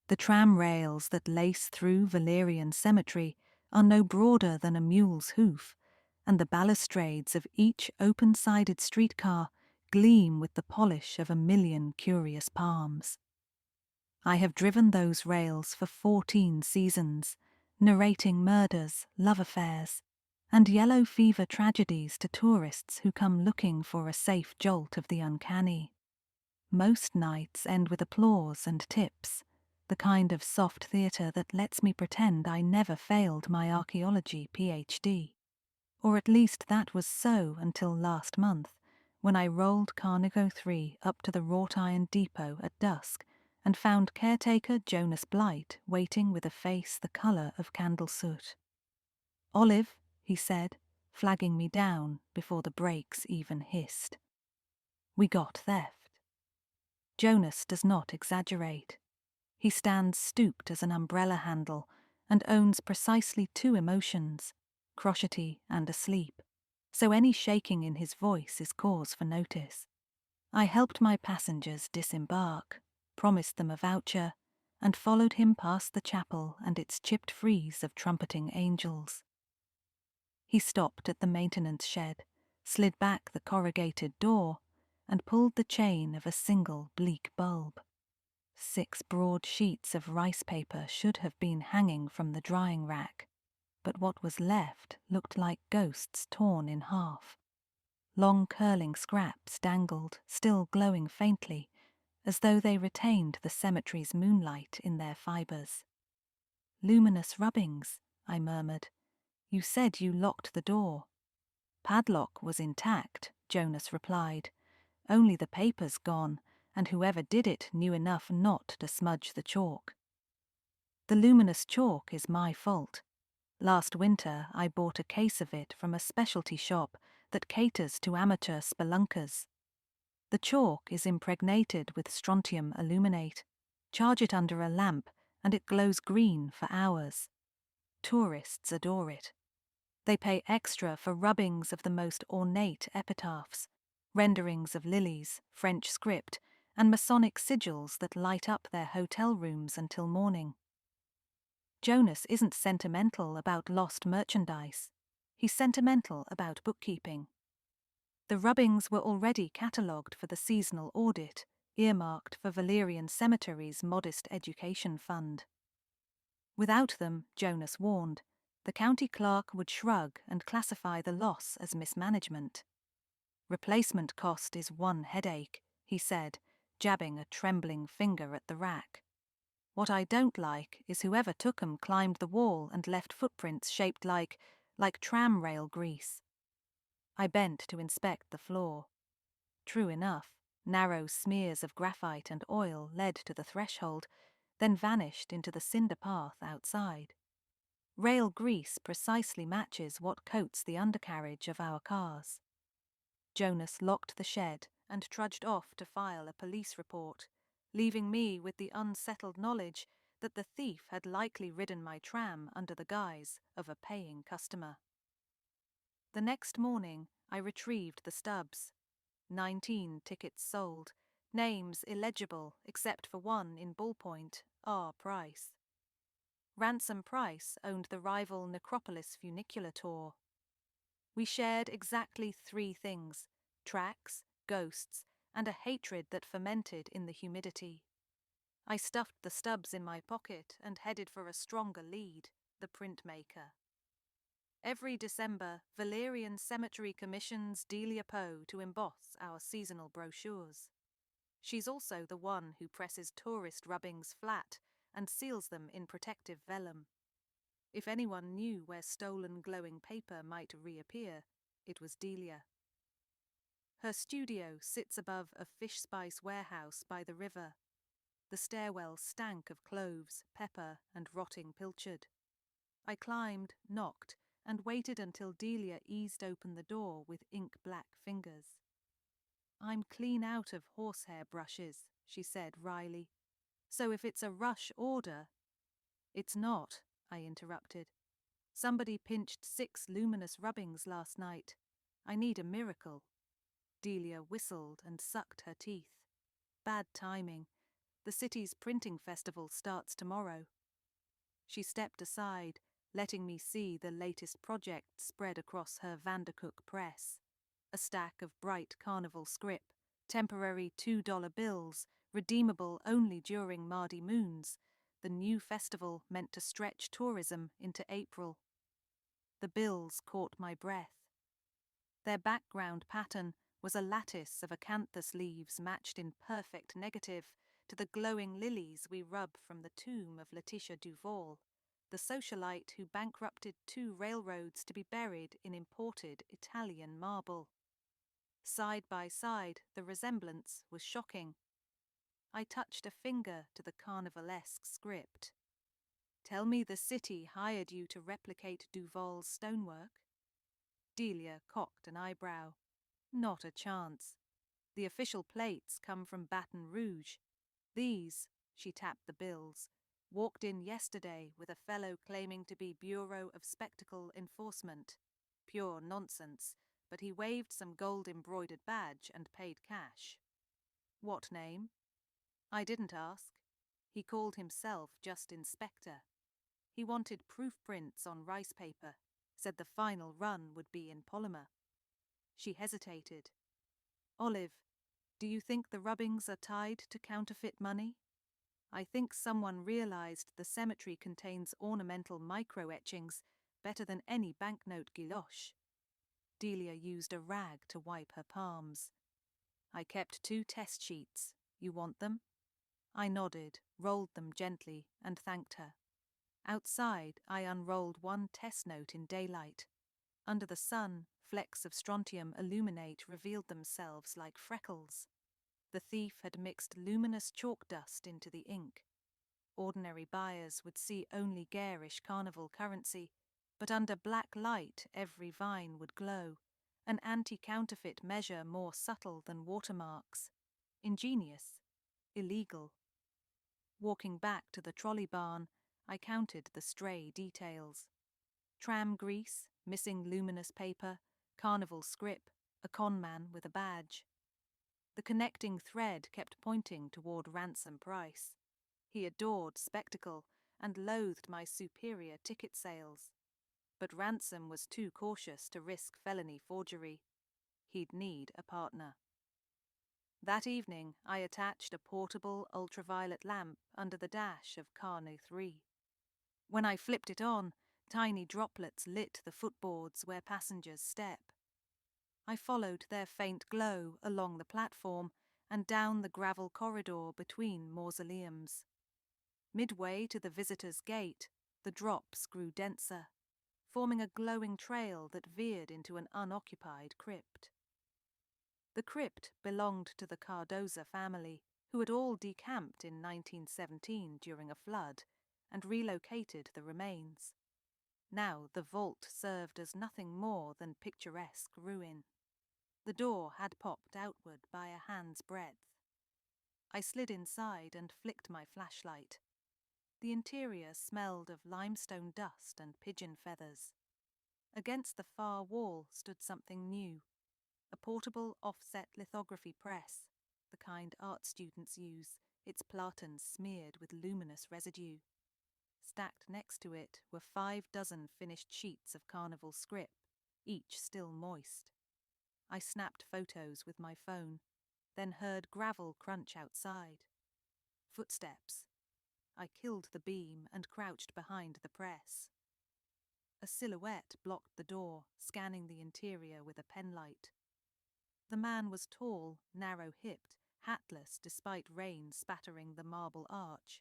The tram rails that lace through Valerian Cemetery are no broader than a mule's hoof, and the balustrades of each open-sided streetcar gleam with the polish of 1,000,000 curious palms. I have driven those rails for 14 seasons, narrating murders, love affairs, and yellow fever tragedies to tourists who come looking for a safe jolt of the uncanny. Most nights end with applause and tips, the kind of soft theatre that lets me pretend I never failed my archaeology PhD. Or at least that was so until last month, when I rolled Carnigo 3 up to the wrought iron depot at dusk and found caretaker Jonas Blight waiting with a face the colour of candle soot. "Olive," he said, flagging me down before the brakes even hissed. We got theft. Jonas does not exaggerate. He stands stooped as an umbrella handle and owns precisely 2 emotions, crotchety and asleep, so any shaking in his voice is cause for notice. I helped my passengers disembark, promised them a voucher, and followed him past the chapel and its chipped frieze of trumpeting angels. He stopped at the maintenance shed, slid back the corrugated door, and pulled the chain of a single bleak bulb. 6 broad sheets of rice paper should have been hanging from the drying rack, but what was left looked like ghosts torn in half. Long curling scraps dangled, still glowing faintly, as though they retained the cemetery's moonlight in their fibres. "Luminous rubbings," I murmured. "You said you locked the door." "Padlock was intact," Jonas replied. "Only the paper's gone, and whoever did it knew enough not to smudge the chalk." "The luminous chalk is my fault. Last winter I bought a case of it from a specialty shop that caters to amateur spelunkers. The chalk is impregnated with strontium aluminate. Charge it under a lamp and it glows green for hours. Tourists adore it. They pay extra for rubbings of the most ornate epitaphs, renderings of lilies, French script, and Masonic sigils that light up their hotel rooms until morning. Jonas isn't sentimental about lost merchandise. He's sentimental about bookkeeping. The rubbings were already catalogued for the seasonal audit, earmarked for Valerian Cemetery's modest education fund. Without them, Jonas warned, the county clerk would shrug and classify the loss as mismanagement. "Replacement cost is 1 headache," he said, jabbing a trembling finger at the rack. "What I don't like is whoever took 'em climbed the wall and left footprints shaped like tram rail grease." I bent to inspect the floor. True enough, narrow smears of graphite and oil led to the threshold, then vanished into the cinder path outside. Rail grease precisely matches what coats the undercarriage of our cars. Jonas locked the shed and trudged off to file a police report, leaving me with the unsettled knowledge that the thief had likely ridden my tram under the guise of a paying customer. The next morning, I retrieved the stubs. 19 tickets sold, names illegible except for one in ballpoint, R. Price. Ransom Price owned the rival Necropolis funicular tour. We shared exactly 3 things: tracks, ghosts, and a hatred that fermented in the humidity. I stuffed the stubs in my pocket and headed for a stronger lead, the printmaker. Every December, Valerian Cemetery commissions Delia Poe to emboss our seasonal brochures. She's also the one who presses tourist rubbings flat and seals them in protective vellum. If anyone knew where stolen glowing paper might reappear, it was Delia. Her studio sits above a fish spice warehouse by the river. The stairwell stank of cloves, pepper, and rotting pilchard. I climbed, knocked, and waited until Delia eased open the door with ink-black fingers. "I'm clean out of horsehair brushes," she said wryly. "So if it's a rush order—" "It's not," I interrupted. "Somebody pinched 6 luminous rubbings last night. I need a miracle." Delia whistled and sucked her teeth. Bad timing. The city's printing festival starts tomorrow." She stepped aside, letting me see the latest project spread across her Vandercook press. A stack of bright carnival scrip, temporary $2 bills, redeemable only during Mardi Moons, the new festival meant to stretch tourism into April. The bills caught my breath. Their background pattern was a lattice of acanthus leaves matched in perfect negative to the glowing lilies we rub from the tomb of Letitia Duval, the socialite who bankrupted 2 railroads to be buried in imported Italian marble. Side by side, the resemblance was shocking. I touched a finger to the carnivalesque script. "Tell me the city hired you to replicate Duval's stonework?" Delia cocked an eyebrow. "Not a chance. The official plates come from Baton Rouge. These," she tapped the bills, "walked in yesterday with a fellow claiming to be Bureau of Spectacle Enforcement. Pure nonsense, but he waved some gold-embroidered badge and paid cash." "What name?" I didn't ask. He called himself just Inspector. He wanted proof prints on rice paper, said the final run would be in polymer. She hesitated. "Olive, do you think the rubbings are tied to counterfeit money? I think someone realized the cemetery contains ornamental micro-etchings better than any banknote guilloche." Delia used a rag to wipe her palms. "I kept 2 test sheets. You want them?" I nodded, rolled them gently, and thanked her. Outside, I unrolled 1 test note in daylight. Under the sun, flecks of strontium illuminate revealed themselves like freckles. The thief had mixed luminous chalk dust into the ink. Ordinary buyers would see only garish carnival currency, but under black light every vine would glow, an anti-counterfeit measure more subtle than watermarks. Ingenious. Illegal. Walking back to the trolley barn, I counted the stray details. Tram grease, missing luminous paper, carnival scrip, a conman with a badge. The connecting thread kept pointing toward Ransom Price. He adored spectacle and loathed my superior ticket sales. But Ransom was too cautious to risk felony forgery. He'd need a partner. That evening, I attached a portable ultraviolet lamp under the dash of Carno 3. When I flipped it on, tiny droplets lit the footboards where passengers step. I followed their faint glow along the platform and down the gravel corridor between mausoleums. Midway to the visitors' gate, the drops grew denser, forming a glowing trail that veered into an unoccupied crypt. The crypt belonged to the Cardoza family, who had all decamped in 1917 during a flood and relocated the remains. Now the vault served as nothing more than picturesque ruin. The door had popped outward by a hand's breadth. I slid inside and flicked my flashlight. The interior smelled of limestone dust and pigeon feathers. Against the far wall stood something new. A portable offset lithography press, the kind art students use, its platens smeared with luminous residue. Stacked next to it were 5 dozen finished sheets of carnival scrip, each still moist. I snapped photos with my phone, then heard gravel crunch outside. Footsteps. I killed the beam and crouched behind the press. A silhouette blocked the door, scanning the interior with a penlight. The man was tall, narrow-hipped, hatless despite rain spattering the marble arch.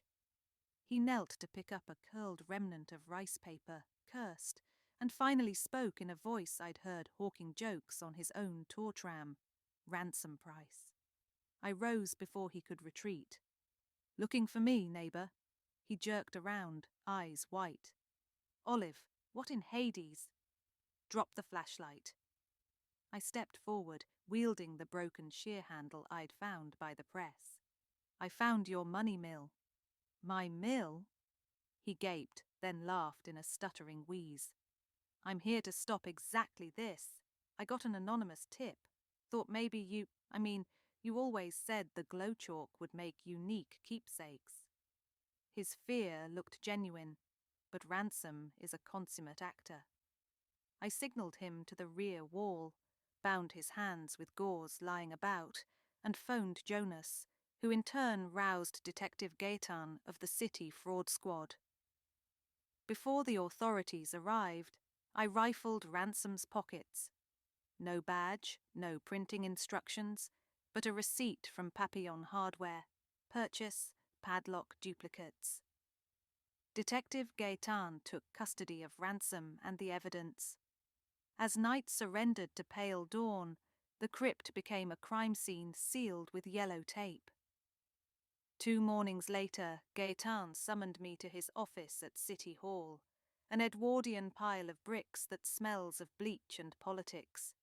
He knelt to pick up a curled remnant of rice paper, cursed, and finally spoke in a voice I'd heard hawking jokes on his own tour tram. Ransom Price. I rose before he could retreat. "Looking for me, neighbour?" He jerked around, eyes white. "Olive, what in Hades?" "Drop the flashlight." I stepped forward, wielding the broken shear handle I'd found by the press. "I found your money mill." "My mill?" He gaped, then laughed in a stuttering wheeze. "I'm here to stop exactly this. I got an anonymous tip. Thought maybe You always said the glow chalk would make unique keepsakes. His fear looked genuine, but Ransom is a consummate actor. I signalled him to the rear wall, bound his hands with gauze lying about, and phoned Jonas, who in turn roused Detective Gaetan of the City Fraud Squad. Before the authorities arrived, I rifled Ransom's pockets. No badge, no printing instructions, but a receipt from Papillon Hardware. Purchase, padlock duplicates. Detective Gaetan took custody of Ransom and the evidence. As night surrendered to pale dawn, the crypt became a crime scene sealed with yellow tape. 2 mornings later, Gaetan summoned me to his office at City Hall, an Edwardian pile of bricks that smells of bleach and politics.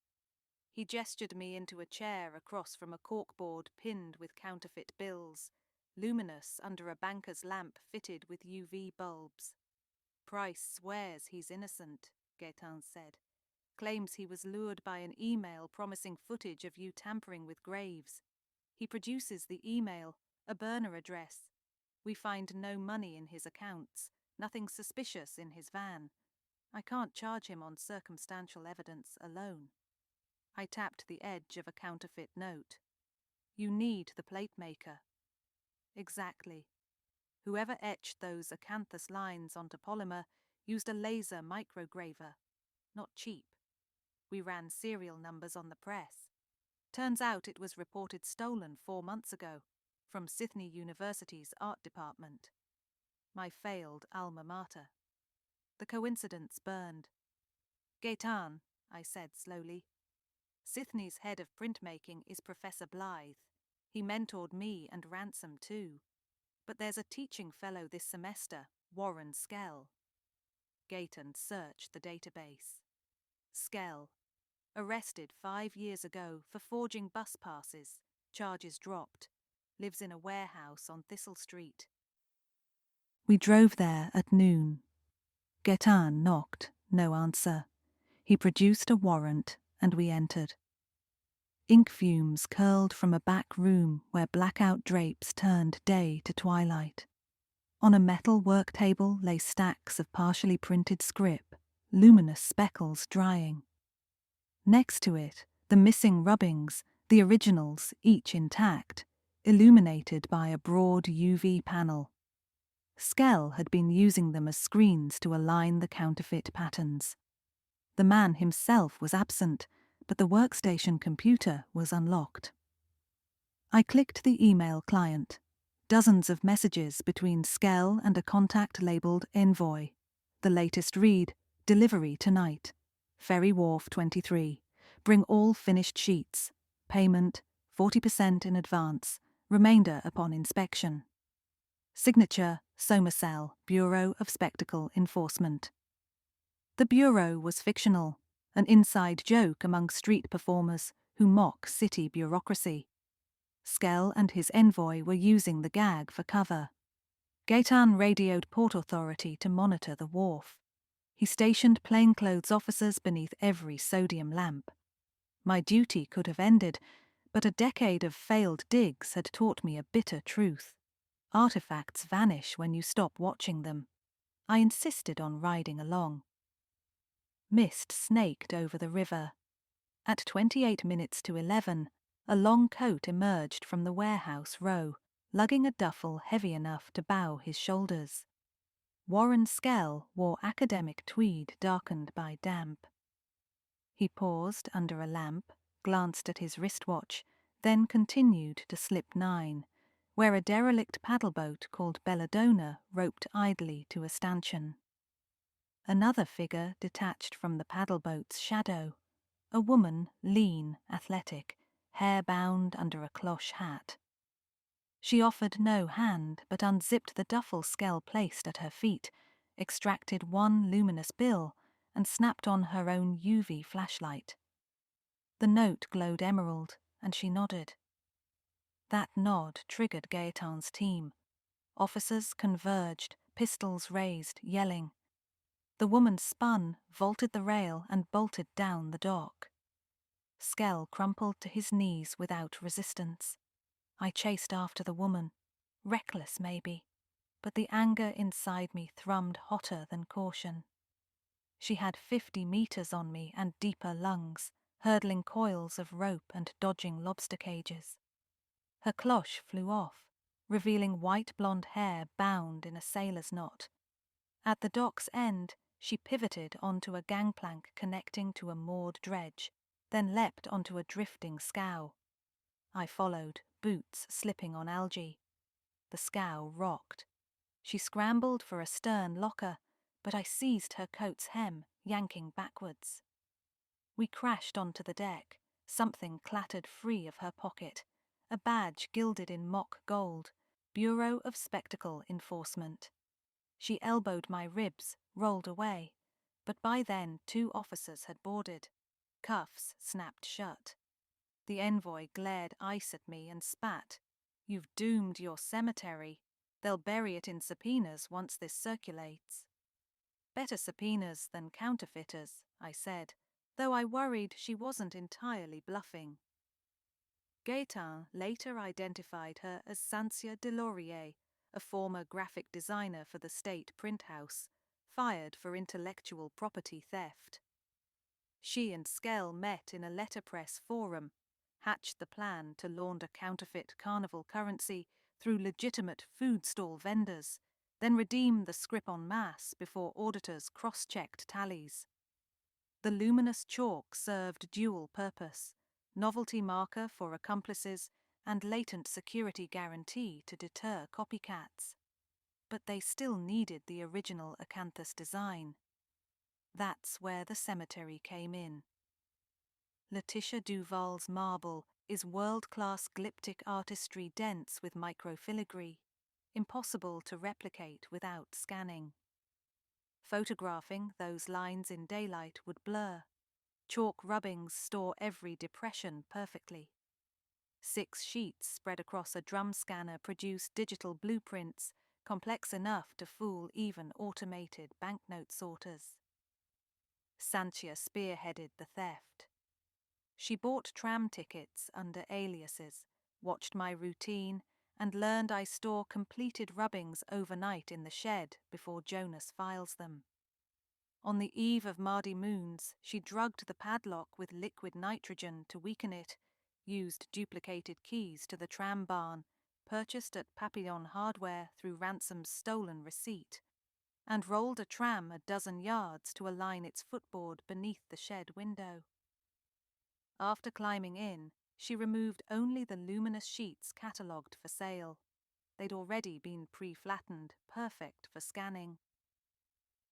He gestured me into a chair across from a corkboard pinned with counterfeit bills, luminous under a banker's lamp fitted with UV bulbs. Price swears he's innocent, Gaetan said. Claims he was lured by an email promising footage of you tampering with graves. He produces the email, a burner address. We find no money in his accounts, nothing suspicious in his van. I can't charge him on circumstantial evidence alone. I tapped the edge of a counterfeit note. You need the plate maker. Exactly. Whoever etched those acanthus lines onto polymer used a laser micrograver. Not cheap. We ran serial numbers on the press. Turns out it was reported stolen 4 months ago, from Sydney University's art department. My failed alma mater. The coincidence burned. Gaetan, I said slowly. Sydney's head of printmaking is Professor Blythe. He mentored me and Ransom too. But there's a teaching fellow this semester, Warren Skell. Gaetan searched the database. Skell. Arrested 5 years ago for forging bus passes. Charges dropped. Lives in a warehouse on Thistle Street. We drove there at noon. Gaetan knocked, no answer. He produced a warrant, and we entered. Ink fumes curled from a back room where blackout drapes turned day to twilight. On a metal work table lay stacks of partially printed scrip, luminous speckles drying. Next to it, the missing rubbings, the originals, each intact, illuminated by a broad UV panel. Skell had been using them as screens to align the counterfeit patterns. The man himself was absent, but the workstation computer was unlocked. I clicked the email client. Dozens of messages between Skell and a contact labelled Envoy. The latest read, delivery tonight. Ferry Wharf 23. Bring all finished sheets. Payment 40% in advance. Remainder upon inspection. Signature, Somacell, Bureau of Spectacle Enforcement. The Bureau was fictional, an inside joke among street performers who mock city bureaucracy. Skell and his envoy were using the gag for cover. Gaetan radioed Port Authority to monitor the wharf. He stationed plainclothes officers beneath every sodium lamp. My duty could have ended, but a decade of failed digs had taught me a bitter truth. Artifacts vanish when you stop watching them. I insisted on riding along. Mist snaked over the river. At 28 minutes to 11, a long coat emerged from the warehouse row, lugging a duffel heavy enough to bow his shoulders. Warren Skell wore academic tweed darkened by damp. He paused under a lamp, glanced at his wristwatch, then continued to slip 9, where a derelict paddleboat called Belladonna roped idly to a stanchion. Another figure detached from the paddleboat's shadow, a woman, lean, athletic, hair bound under a cloche hat. She offered no hand, but unzipped the duffel Skell placed at her feet, extracted one luminous bill, and snapped on her own UV flashlight. The note glowed emerald, and she nodded. That nod triggered Gaetan's team. Officers converged, pistols raised, yelling. The woman spun, vaulted the rail, and bolted down the dock. Skell crumpled to his knees without resistance. I chased after the woman, reckless maybe, but the anger inside me thrummed hotter than caution. She had 50 meters on me and deeper lungs, hurdling coils of rope and dodging lobster cages. Her cloche flew off, revealing white blonde hair bound in a sailor's knot. At the dock's end, she pivoted onto a gangplank connecting to a moored dredge, then leapt onto a drifting scow. I followed, boots slipping on algae. The scow rocked. She scrambled for a stern locker, but I seized her coat's hem, yanking backwards. We crashed onto the deck. Something clattered free of her pocket. A badge gilded in mock gold. Bureau of Spectacle Enforcement. She elbowed my ribs, rolled away. But by then 2 officers had boarded. Cuffs snapped shut. The envoy glared ice at me and spat. "You've doomed your cemetery. They'll bury it in subpoenas once this circulates." "Better subpoenas than counterfeiters," I said, though I worried she wasn't entirely bluffing. Gaetan later identified her as Sansia Delorier, a former graphic designer for the state print house, fired for intellectual property theft. She and Skell met in a letterpress forum, hatched the plan to launder counterfeit carnival currency through legitimate food stall vendors, then redeem the scrip en masse before auditors cross-checked tallies. The luminous chalk served dual purpose: novelty marker for accomplices and latent security guarantee to deter copycats. But they still needed the original acanthus design. That's where the cemetery came in. Letitia Duval's marble is world-class glyptic artistry dense with microfiligree, impossible to replicate without scanning. Photographing those lines in daylight would blur. Chalk rubbings store every depression perfectly. 6 sheets spread across a drum scanner produce digital blueprints, complex enough to fool even automated banknote sorters. Santia spearheaded the theft. She bought tram tickets under aliases, watched my routine, and learned I store completed rubbings overnight in the shed before Jonas files them. On the eve of Mardi Moons, she drugged the padlock with liquid nitrogen to weaken it, used duplicated keys to the tram barn, purchased at Papillon Hardware through Ransom's stolen receipt, and rolled a tram a dozen yards to align its footboard beneath the shed window. After climbing in, she removed only the luminous sheets catalogued for sale. They'd already been pre-flattened, perfect for scanning.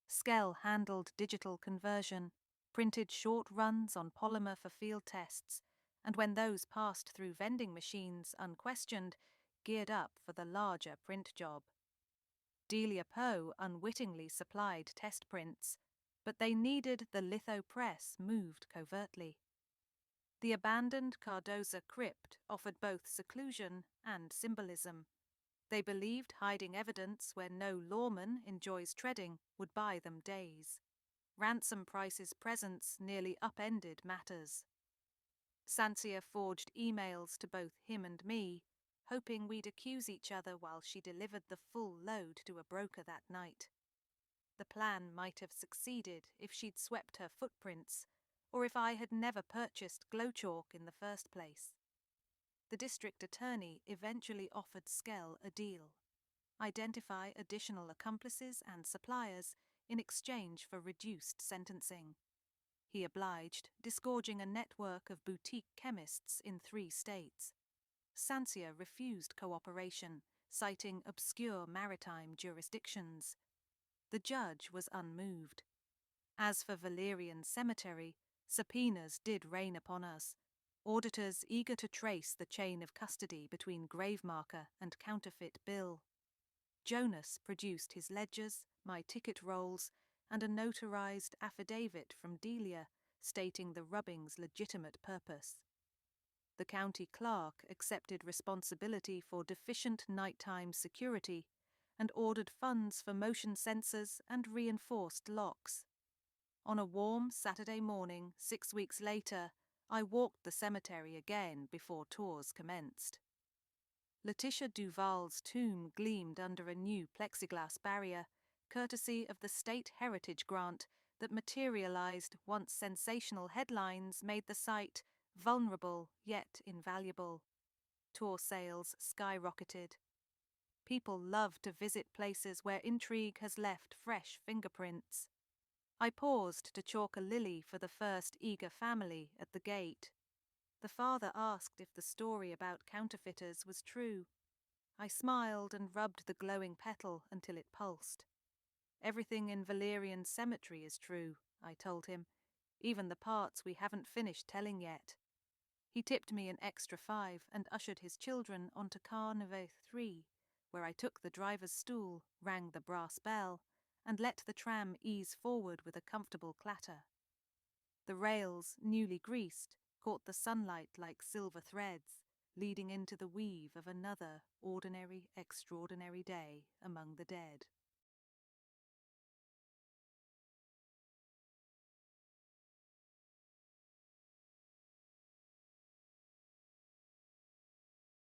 Skell handled digital conversion, printed short runs on polymer for field tests, and when those passed through vending machines unquestioned, geared up for the larger print job. Delia Poe unwittingly supplied test prints, but they needed the litho press moved covertly. The abandoned Cardoza crypt offered both seclusion and symbolism. They believed hiding evidence where no lawman enjoys treading would buy them days. Ransom Price's presence nearly upended matters. Sansia forged emails to both him and me, hoping we'd accuse each other while she delivered the full load to a broker that night. The plan might have succeeded if she'd swept her footprints, or if I had never purchased glow chalk in the first place. The district attorney eventually offered Skell a deal: identify additional accomplices and suppliers in exchange for reduced sentencing. He obliged, disgorging a network of boutique chemists in 3 states. Sansia refused cooperation, citing obscure maritime jurisdictions. The judge was unmoved. As for Valerian Cemetery, subpoenas did rain upon us, auditors eager to trace the chain of custody between gravemarker and counterfeit bill. Jonas produced his ledgers, my ticket rolls, and a notarized affidavit from Delia stating the rubbing's legitimate purpose. The county clerk accepted responsibility for deficient nighttime security and ordered funds for motion sensors and reinforced locks. On a warm Saturday morning 6 weeks later, I walked the cemetery again before tours commenced. Letitia Duval's tomb gleamed under a new plexiglass barrier, courtesy of the State Heritage Grant that materialized once sensational headlines made the site vulnerable yet invaluable. Tour sales skyrocketed. People love to visit places where intrigue has left fresh fingerprints. I paused to chalk a lily for the first eager family at the gate. The father asked if the story about counterfeiters was true. I smiled and rubbed the glowing petal until it pulsed. Everything in Valerian Cemetery is true, I told him, even the parts we haven't finished telling yet. He tipped me an extra $5 and ushered his children onto car Neve 3, where I took the driver's stool, rang the brass bell, and let the tram ease forward with a comfortable clatter. The rails, newly greased, caught the sunlight like silver threads, leading into the weave of another ordinary, extraordinary day among the dead.